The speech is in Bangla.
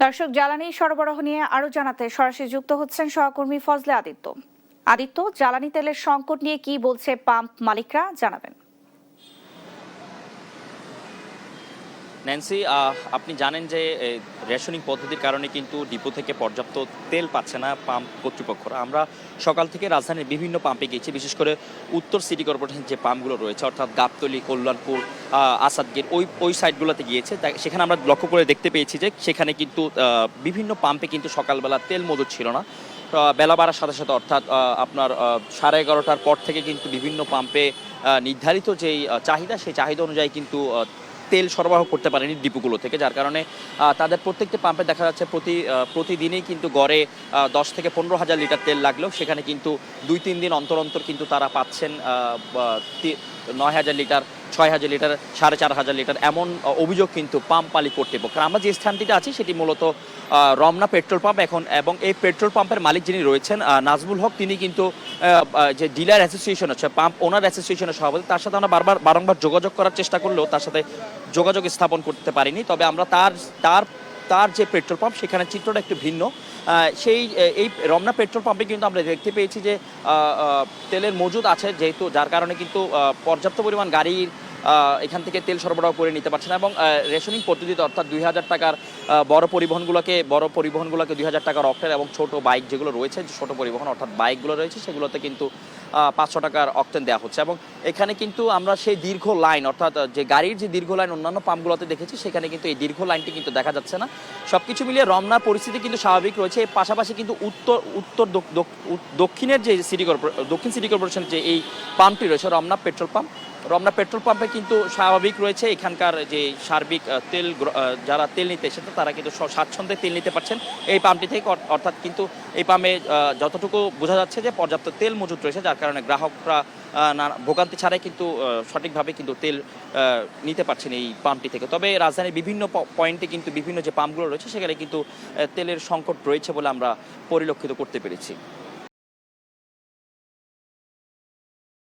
দর্শক, জ্বালানি সরবরাহ নিয়ে আরো জানাতে সরাসরি যুক্ত হচ্ছেন সহকর্মী ফজলে আদিত্য। আদিত্য, জ্বালানি তেলের সংকট নিয়ে কি বলছে পাম্প মালিকরা, জানাবেন। ন্যান্সি, আপনি জানেন যে রেশনিং পদ্ধতির কারণে কিন্তু ডিপো থেকে পর্যাপ্ত তেল পাচ্ছে না পাম্প কর্তৃপক্ষরা। আমরা সকাল থেকে রাজধানীর বিভিন্ন পাম্পে গিয়েছি, বিশেষ করে উত্তর সিটি কর্পোরেশন যে পাম্পগুলো রয়েছে, অর্থাৎ গাবতলী, কল্যাণপুর, আসাদগেট, ওই সাইডগুলোতে গিয়েছে। সেখানে আমরা লক্ষ্য করে দেখতে পেয়েছি যে সেখানে কিন্তু বিভিন্ন পাম্পে কিন্তু সকালবেলা তেল মজুদ ছিল না। বেলা বাড়ার সাথে সাথে, অর্থাৎ আপনার 11:30টার পর থেকে কিন্তু বিভিন্ন পাম্পে নির্ধারিত যেই চাহিদা, সেই চাহিদা অনুযায়ী কিন্তু তেল সরবরাহ করতে পারেনি ডিপোগুলো থেকে, যার কারণে তাদের প্রত্যেকটি পাম্পে দেখা যাচ্ছে প্রতিদিনই কিন্তু গড়ে 10 থেকে 15 হাজার লিটার তেল লাগলেও সেখানে কিন্তু 2-3 দিন অন্তর অন্তর কিন্তু তারা পাচ্ছেন 9,000 লিটার, 6,000 লিটার, 4,500 লিটার, এমন অভিযোগ কিন্তু পাম্প মালিক কর্তৃপক্ষের। আমরা যে স্থানটিতে আছি সেটি মূলত রমনা পেট্রোল পাম্প এবং এই পেট্রোল পাম্পের মালিক যিনি রয়েছেন নাজমুল হক, তিনি কিন্তু যে ডিলার অ্যাসোসিয়েশন আছে, পাম্প ওনার অ্যাসোসিয়েশনের সভাপতি, তার সাথে আমরা বারংবার যোগাযোগ করার চেষ্টা করলেও তার সাথে যোগাযোগ স্থাপন করতে পারিনি। তবে আমরা তার যে পেট্রোল পাম্প, সেখানে চিত্রটা একটু ভিন্ন। এই রমনা পেট্রোল পাম্পে কিন্তু আমরা দেখতে পেয়েছি যে তেলের মজুদ আছে, যেহেতু যার কারণে কিন্তু পর্যাপ্ত পরিমাণ গাড়ির এখান থেকে তেল সরবরাহ করে নিতে পারছে না। এবং রেশনিং পদ্ধতিতে, অর্থাৎ 2,000 টাকার বড় পরিবহনগুলোকে 2,000 টাকার অক্টেন, এবং ছোট বাইক যেগুলো রয়েছে, ছোট পরিবহন অর্থাৎ বাইকগুলো রয়েছে, সেগুলোতে কিন্তু 500 টাকার অক্টেন দেওয়া হচ্ছে। এবং এখানে কিন্তু আমরা সেই দীর্ঘ লাইন, অর্থাৎ যে গাড়ির যে দীর্ঘ লাইন অন্যান্য পাম্পগুলোতে দেখেছি, সেখানে কিন্তু এই দীর্ঘ লাইনটি কিন্তু দেখা যাচ্ছে না। সবকিছু মিলিয়ে রমনার পরিস্থিতি কিন্তু স্বাভাবিক রয়েছে। এর পাশাপাশি কিন্তু দক্ষিণ সিটি কর্পোরেশন যে এই পাম্পটি রয়েছে, রমনা পেট্রোল পাম্পে কিন্তু স্বাভাবিক রয়েছে। এখানকার যে সার্বিক যারা তেল নিতে এসেছে, তারা কিন্তু স্বাচ্ছন্দ্যে তেল নিতে পারছেন এই পাম্পটি থেকে। অর্থাৎ কিন্তু এই পাম্পে যতটুকু বোঝা যাচ্ছে যে পর্যাপ্ত তেল মজুদ রয়েছে, যার কারণে গ্রাহকরা ভোগান্তি ছাড়াই কিন্তু সঠিকভাবে কিন্তু তেল নিতে পারছেন এই পাম্পটি থেকে। তবে রাজধানীর বিভিন্ন পয়েন্টে কিন্তু বিভিন্ন যে পাম্পগুলো রয়েছে, সেখানে কিন্তু তেলের সংকট রয়েছে বলে আমরা পরিলক্ষিত করতে পেরেছি।